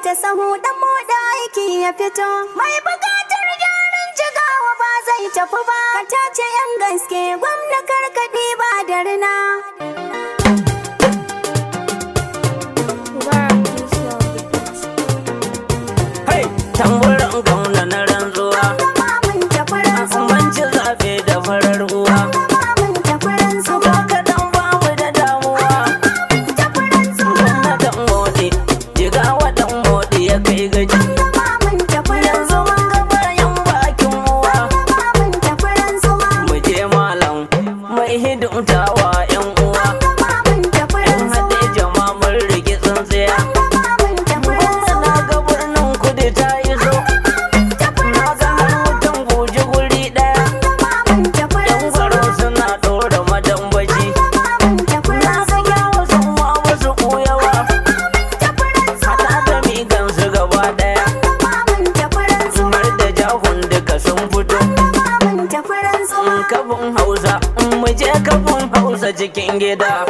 ta sahu dan moda aiki ya fito. Mai bukatar gyaran jigawa ba zai tafi ba. Ka tace yan gaske gwamna karkadi ba da rina. Hey, tamburan gwamna na rantsuwa. Mun ci zaɓe da farar uwa. Ba kaɗan ba mu da damuwa. Gwamnatin moɗi, jigawa ɗan moɗi ya kai gaji. Yanzu mun ga bayan bakin uwa. Mu je malam mai hidimtawa 'yan uwa. In haɗe jama'a mun rigi tsintsiya. Na ga birnin kudu ta iso. Na ga har mutum guji guri ɗaya. 'Yan gwaro suna ɗora madambaci. Na ga yawa sun ma wasu ɓuyawa. Haɗa da migan su gaba ɗaya. Har da jahun duka sun fito. Kafin Hausa, mu je kafin Hausa cikin gida.